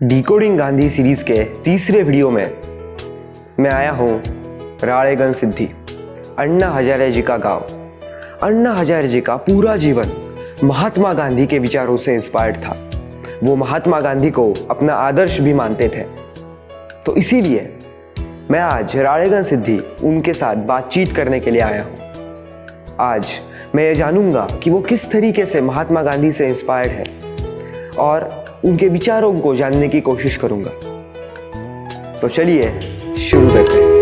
Decoding Gandhi series के तीसरे video में मैं आया हूँ राळेगण सिद्धी, अन्ना हजारे जी का गांव। अन्ना हजारे जी का पूरा जीवन महात्मा गांधी के विचारों से इंस्पायर्ड था। वो महात्मा गांधी को अपना आदर्श भी मानते थे। तो इसीलिए मैं आज राळेगण सिद्धी उनके साथ बातचीत करने के लिए आया हूँ। आज मैं ये जानूंगा कि वो किस तरीके से महात्मा गांधी से इंस्पायर्ड है और उनके विचारों को जानने की कोशिश करूंगा। तो चलिए शुरू करते हैं।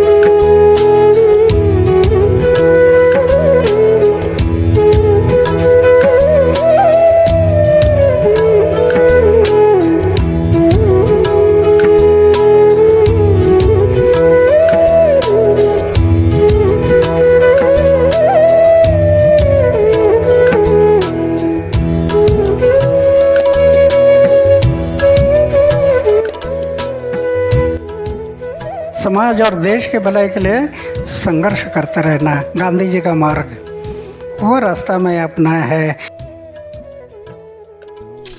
समाज और देश के भलाई के लिए संघर्ष करते रहना गांधी जी का मार्ग, वो रास्ता मैं अपनाया है।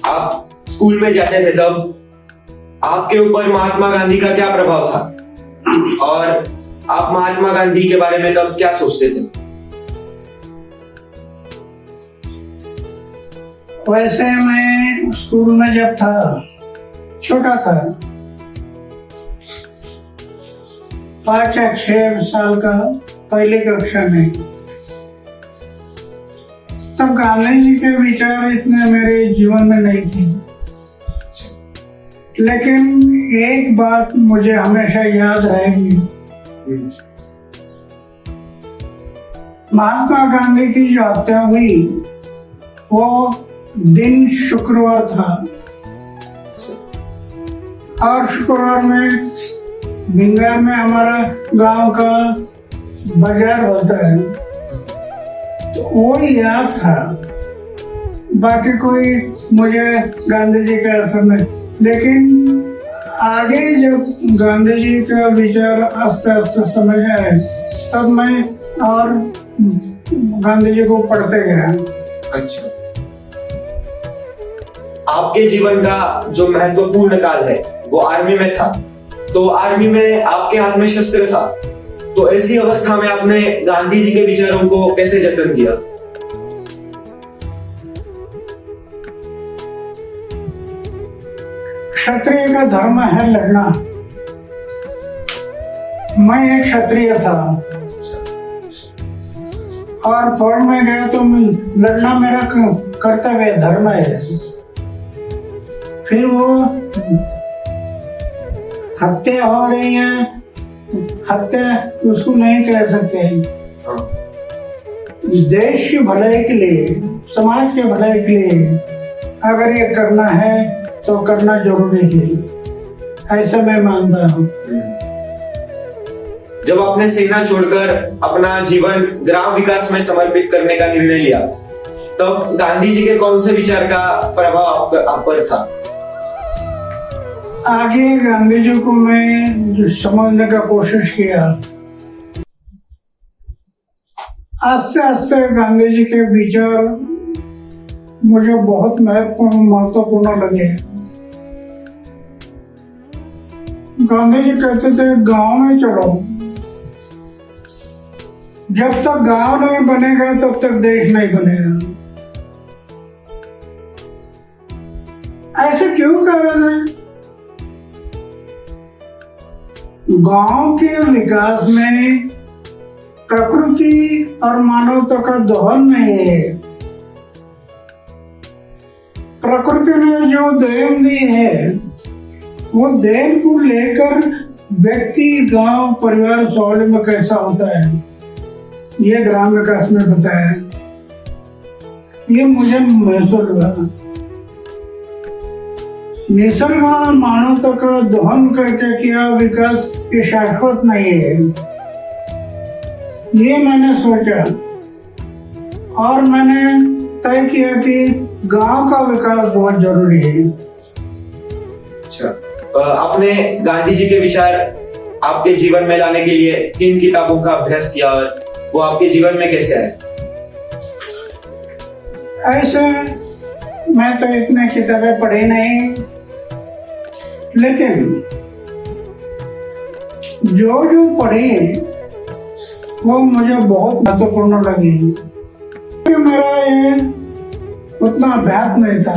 आप स्कूल में जाते थे तब आपके ऊपर महात्मा गांधी का क्या प्रभाव था और आप महात्मा गांधी के बारे में तब क्या सोचते थे? वैसे मैं स्कूल में जब था, छोटा था, 5 या 6 साल का, पहली कक्षा में, तब गांधी जी के विचार इतने मेरे जीवन में नहीं थे। लेकिन एक बात मुझे हमेशा याद रहेगी, महात्मा गांधी की जो हत्या हुई वो दिन शुक्रवार था और शुक्रवार में भिंगार में हमारा गांव का बाजार होता है, तो वो याद था। बाकी कोई मुझे गांधी जी का असर नहीं। लेकिन आगे जब गांधी जी का विचार आस्ते आस्ते समझ आए तब मैं और गांधी जी को पढ़ते गया। अच्छा, आपके जीवन का जो महत्वपूर्ण काल है वो आर्मी में था। तो आर्मी में आपके हाथ में शस्त्र था, तो ऐसी अवस्था में आपने गांधी जी के विचारों को कैसे जतन किया? क्षत्रिय का धर्म है लड़ना। मैं एक क्षत्रिय था और फौज में गया तो लड़ना मेरा कर्तव्य धर्म है। फिर वो हत्या हो रही है, हत्या उसको नहीं कह सकते। देश की भलाई के लिए, समाज के भलाई के लिए अगर ये करना है तो करना जरूरी है, ऐसा मैं मानता हूँ। जब आपने सेना छोड़कर अपना जीवन ग्राम विकास में समर्पित करने का निर्णय लिया, तब गांधी जी के कौन से विचार का प्रभाव आप पर था? आगे गांधी जी को मैं जो समझने का कोशिश किया, आस्ते आस्ते गांधी जी के विचार मुझे बहुत महत्वपूर्ण लगे। गांधी जी कहते थे गांव में चलो, जब तक गांव नहीं बनेगा तब तक देश नहीं बनेगा। ऐसे क्यों कर रहे थे? गांव के विकास में प्रकृति और मानवता का दोहन नहीं है। प्रकृति ने जो देन दी है वो देन को लेकर व्यक्ति, गांव, परिवार स्वावलंबन में कैसा होता है, ये ग्राम विकास में बताया। ये मुझे महसूस हुआ। निसर्ग मानवता का दोहन करके किया विकास ये शाश्वत नहीं है, ये मैंने सोचा और मैंने तय किया कि गांव का विकास बहुत जरूरी है। अच्छा, आपने गांधी जी के विचार आपके जीवन में लाने के लिए किन किताबों का अभ्यास किया और वो आपके जीवन में कैसे आए? ऐसे मैं तो इतने किताबें पढ़ी नहीं, लेकिन जो जो पढ़ी वो मुझे बहुत महत्वपूर्ण लगी। मेरा ये उतना अभ्यास नहीं था,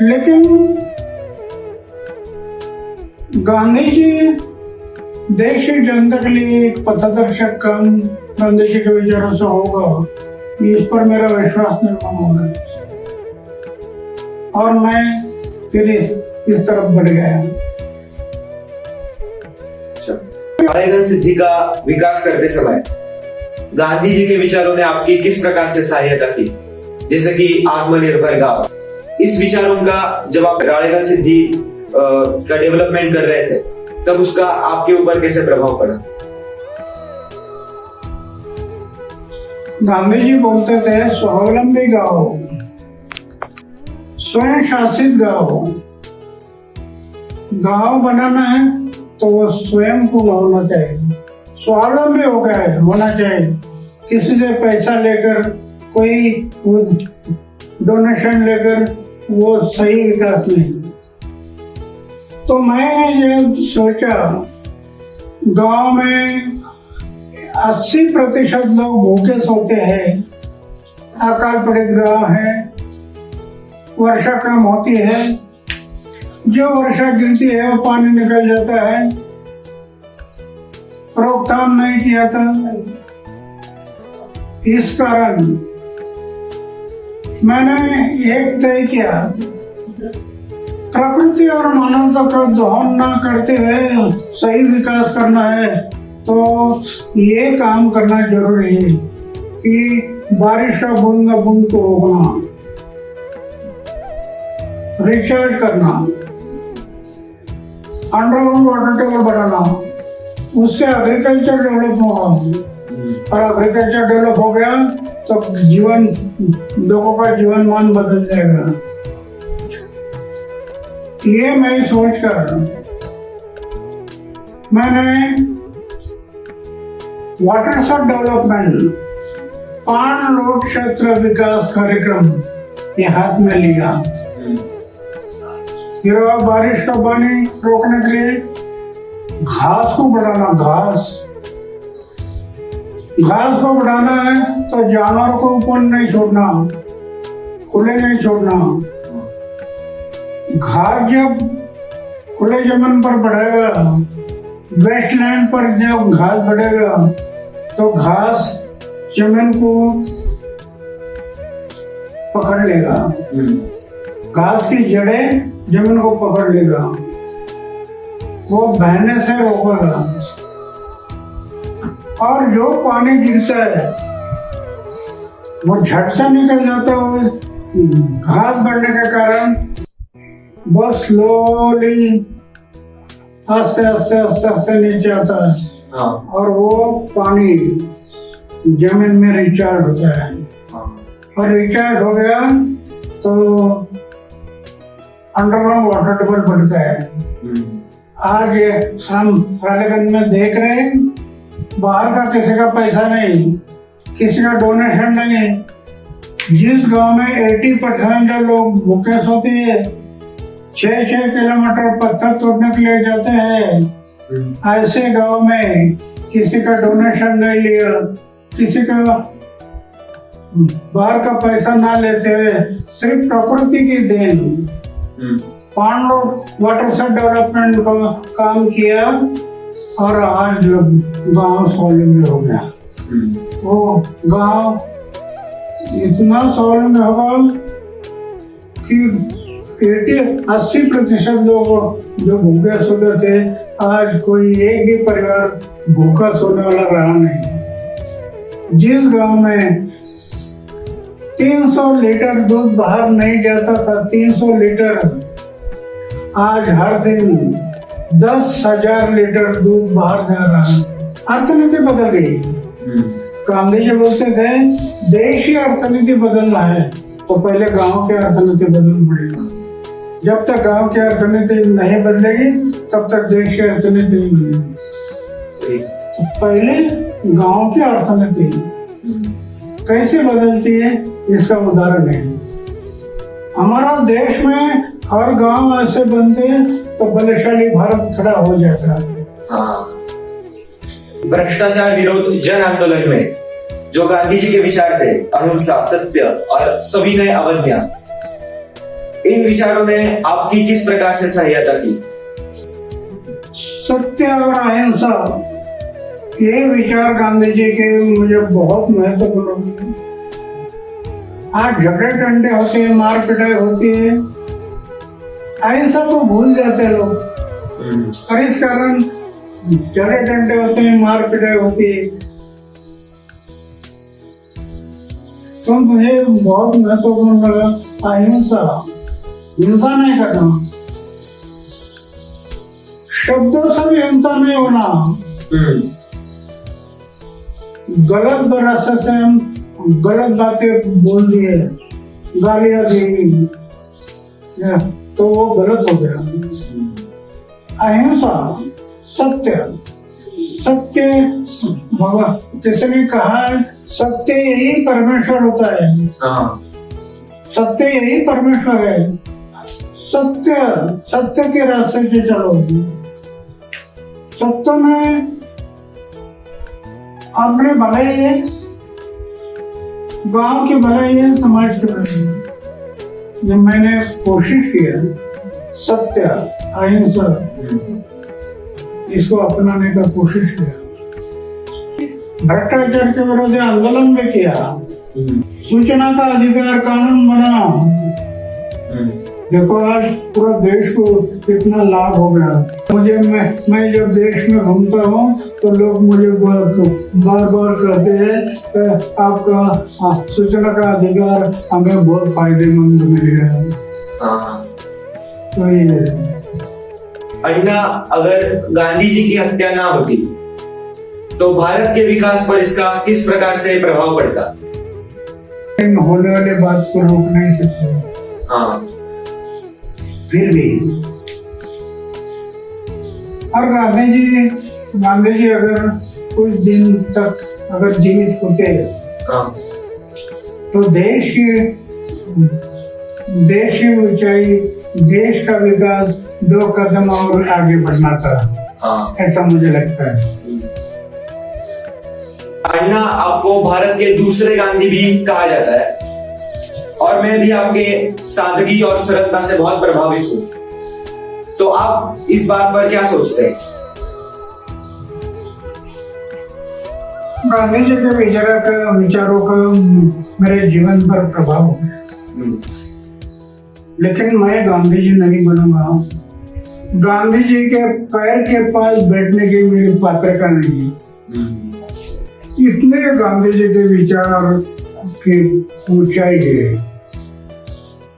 लेकिन गांधी जी देश की जनता के लिए एक पथदर्शक काम गांधी जी के विचारों से होगा, इस पर मेरा विश्वास निर्माण हो गया और मैं फिर इस तरफ बढ़ गया। राळेगण सिद्धि का विकास करते समय गांधी जी के विचारों ने आपकी किस प्रकार से सहायता की, जैसे कि आत्मनिर्भर गांव, इस विचारों का जब आप राळेगण सिद्धि का डेवलपमेंट कर रहे थे तब उसका आपके ऊपर कैसे प्रभाव पड़ा? गांधी जी बोलते थे स्वावलंबी गांव, स्वयं शासित गांव। गांव बनाना है तो वो स्वयं को होना चाहिए, स्वावलंबी हो गया होना चाहिए। किसी से पैसा लेकर, कोई डोनेशन लेकर वो सही विकास नहीं। तो मैंने जब सोचा गांव में 80% लोग भूखे सोते हैं, अकाल पीड़ित गांव है, वर्षा कम होती है, जो वर्षा गिरती है वो पानी निकल जाता है, रोकथाम नहीं किया था। इस कारण मैंने एक तय किया, प्रकृति और मानवता का दोहन न करते हुए सही विकास करना है तो ये काम करना जरूरी है कि बारिश का बूंद बूंद को रोकना, रिचार्ज करना, अंडरग्राउंड वाटर टेबल बढ़ाना, उससे एग्रीकल्चर डेवलप होगा और एग्रीकल्चर डेवलप हो गया तो जीवन, लोगों का जीवन मान बदल जाएगा। ये मैं सोचकर मैंने वाटर सब डेवलपमेंट पान रोड क्षेत्र विकास कार्यक्रम ये हाथ में लिया। गिरवा बारिश का पानी रोकने के लिए घास को बढ़ाना, घास को बढ़ाना है तो जानवर को ऊपर नहीं छोड़ना, खुले नहीं छोड़ना। घास जब खुले जमीन पर बढ़ेगा, वेस्टलैंड पर जब घास बढ़ेगा तो घास जमीन को पकड़ लेगा, घास की जड़ें जमीन को पकड़ लेगा, वो बहने से रोकेगा और जो पानी गिरता है वो झट से निकल जाता है। घास बढ़ने के कारण बहुत स्लोली आस्ते आस्ते आस्ते आस्ते नीचे आता है। हाँ। और वो पानी जमीन में रिचार्ज होता है। हाँ। और रिचार्ज हो गया तो अंडरग्राउंड वाटर टेबल बढ़ता है। आज हम रालेगंज में देख रहे हैं, बाहर का किसी का पैसा नहीं, किसी का डोनेशन नहीं। जिस गांव में 80% लोग भूखे सोते हैं, 6-6 किलोमीटर पत्थर तोड़ने के लिए जाते हैं, ऐसे गांव में किसी का डोनेशन नहीं लिया, किसी का बाहर का पैसा ना लेते हुए सिर्फ प्रकृति की देन पान रोड वाटर सेट डेवलपमेंट का काम किया और आज गांव स्वावलंबी हो गया। वो गांव इतना स्वावलंबी होगा कि 80% लोग जो भूखे सोते थे, आज कोई एक भी परिवार भूखा सोने वाला रहा नहीं। जिस गांव में 300 लीटर दूध बाहर नहीं जाता था, 300 लीटर, आज हर दिन 10,000 लीटर दूध बाहर जा रहा है। अर्थनीति बदल गई। गांधी जी बोलते थे देश की अर्थनीति बदलना है तो पहले गांव की अर्थनीति बदलनी पड़ेगी। जब तक गांव की अर्थनीति नहीं बदलेगी तब तक देश की अर्थनीति नहीं बदलेगी। तो पहले गांव की अर्थनीति कैसे बदलती है इसका उदाहरण है। हमारा देश में और गांव ऐसे बनते तो बलशाली भारत खड़ा हो जाता। हाँ, भ्रष्टाचार विरोध जन आंदोलन में जो गांधी जी के विचार थे, अहिंसा, सत्य और सविनय अवज्ञा, इन विचारों ने आपकी किस प्रकार से सहायता की? सत्य और अहिंसा ये विचार गांधी जी के मुझे बहुत महत्वपूर्ण लगे। आज झगड़े टंडे होते हैं, मार पिटाई होती है, अहिंसा को भूल जाते हैं लोग, और इस कारण झगड़े टंडे होते हैं, मार पिटाई होती है। तो मुझे बहुत महत्वपूर्ण लगा अहिंसा, हिंसा नहीं करना, शब्दों से भी हिंसा नहीं होना, गलत रास्ते से हम गलत बातें बोल दिए, गालियां दी, तो वो गलत हो गया। अहिंसा, सत्य, सत्य भगवान जैसे ने कहा है, सत्य यही परमेश्वर होता है। सत्य यही परमेश्वर है। सत्य, सत्य के रास्ते से चलो। सत्य में अपने भलाई है, गांव की भलाई है, समाज की भलाई है। जब मैंने कोशिश किया सत्य अहिंसा इसको अपनाने का कोशिश किया, भ्रष्टाचार के विरोध आंदोलन में किया, सूचना का अधिकार कानून बना। देखो आज पूरा देश को कितना लाभ हो गया। मुझे मैं जब देश में घूमता हूँ तो लोग मुझे बार बार कहते हैं आपका सूचना का अधिकार हमें बहुत फायदेमंद मिल गया। तो ये अन्ना, अगर गांधी जी की हत्या ना होती तो भारत के विकास पर इसका किस प्रकार से प्रभाव पड़ता? होने वाले बात को रोक नहीं सकते। हाँ, फिर भी और गांधी जी अगर कुछ दिन तक अगर जीवित होते तो देश की ऊंचाई, देश का विकास 2 कदम और आगे बढ़ना था। ऐसा मुझे लगता है। अन्ना, आपको भारत के दूसरे गांधी भी कहा जाता है और मैं भी आपके सादगी और सरलता से बहुत प्रभावित हूँ। तो आप इस बात पर क्या सोचते हैं? गांधी जी के विचारों का मेरे जीवन पर प्रभाव हो गया, लेकिन मैं गांधी जी नहीं बनूंगा। गांधी जी के पैर के पास बैठने की मेरी पात्रता नहीं है। इतने गांधी जी के विचार की ऊंचाई है।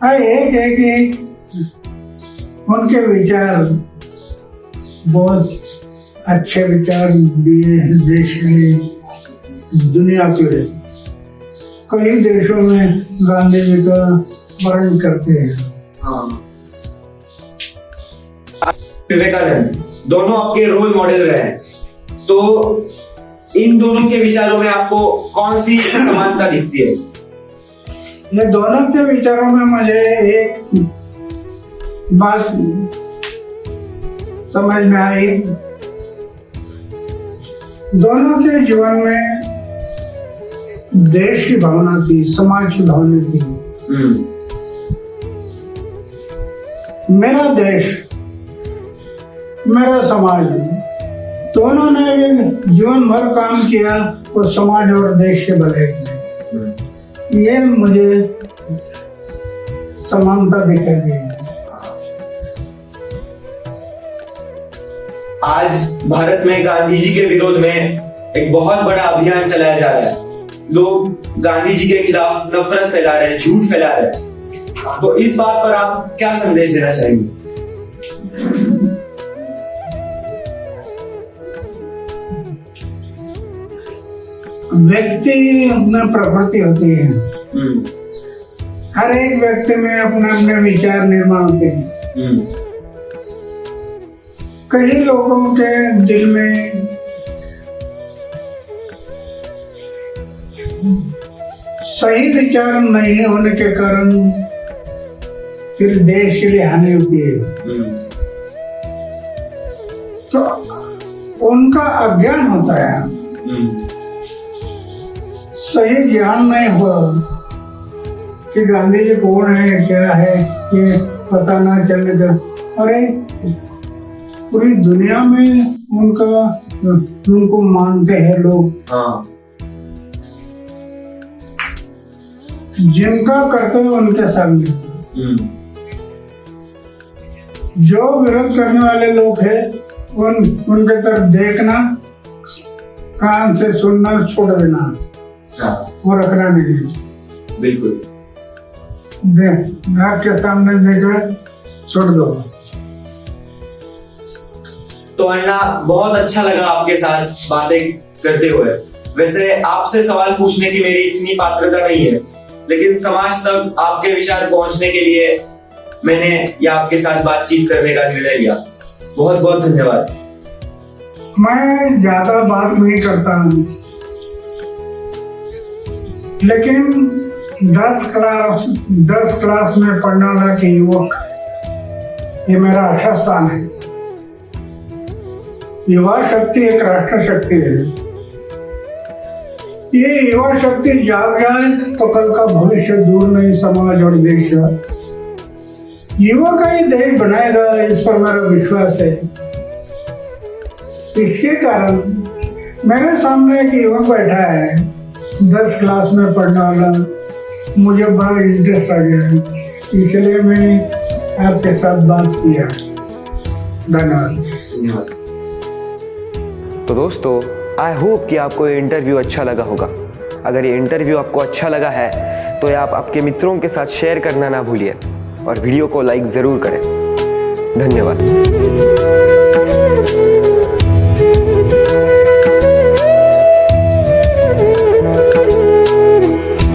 एक है कि उनके विचार बहुत अच्छे विचार दिए हैं देश के लिए, दुनिया के लिए। कई देशों में गांधी जी का स्मरण करते हैं। विवेकानंद दोनों आपके रोल मॉडल रहे हैं, तो इन दोनों के विचारों में आपको कौन सी समानता दिखती है? ये दोनों के विचारों में मुझे एक बात समझ में आई, दोनों के जीवन में देश की भावना थी, समाज की भावना थी। मेरा देश, मेरा समाज, दोनों ने जीवन भर काम किया और समाज और देश के भले में। ये मुझे समानता दिखाई दी। आज भारत में गांधी जी के विरोध में एक बहुत बड़ा अभियान चलाया जा रहा है। लोग गांधी जी के खिलाफ नफरत फैला रहे हैं, झूठ फैला रहे हैं। तो इस बात पर आप क्या संदेश देना चाहेंगे? व्यक्ति में प्रकृति होती है, हर एक व्यक्ति में अपने अपने विचार निर्माण होते हैं। कई लोगों के दिल में सही विचार नहीं होने के कारण फिर देश के लिए हानि होती है। तो उनका अज्ञान होता है, सही ज्ञान नहीं हुआ कि गांधी जी कौन है क्या है ये पता ना चलने का। अरे पूरी दुनिया में उनको मानते हैं लोग। हाँ। जिनका कर्तव्य उनके सामने, जो विरोध करने वाले लोग हैं उनके तरफ देखना, कान से सुनना छोड़ देना। हाँ। वो रखना नहीं। बिल्कुल। आँख के सामने देखकर छोड़ दो। तो अन्ना, बहुत अच्छा लगा आपके साथ बातें करते हुए। वैसे आपसे सवाल पूछने की मेरी इतनी पात्रता नहीं है, लेकिन समाज तक आपके विचार पहुंचने के लिए मैंने या आपके साथ बातचीत करने का निर्णय लिया। बहुत बहुत धन्यवाद। मैं ज्यादा बात नहीं करता हूँ, लेकिन 10 क्लास में पढ़ने वाला के युवक, ये मेरा अच्छा स्थान है। युवा शक्ति एक राष्ट्र शक्ति है। ये युवा शक्ति जाग जाए तो कल का भविष्य दूर नहीं, समाज और देश। युवा का ही देश बनाएगा, इस पर मेरा विश्वास है। इसके कारण मेरे सामने एक युवक बैठा है, 10 क्लास में पढ़ने वाला। मुझे बड़ा इंटरेस्ट आ गया, इसलिए मैंने आपके साथ बात किया। धन्यवाद। तो दोस्तों, आई होप कि आपको ये इंटरव्यू अच्छा लगा होगा। अगर ये इंटरव्यू आपको अच्छा लगा है तो आप आपके मित्रों के साथ शेयर करना ना भूलिए और वीडियो को लाइक ज़रूर करें। धन्यवाद।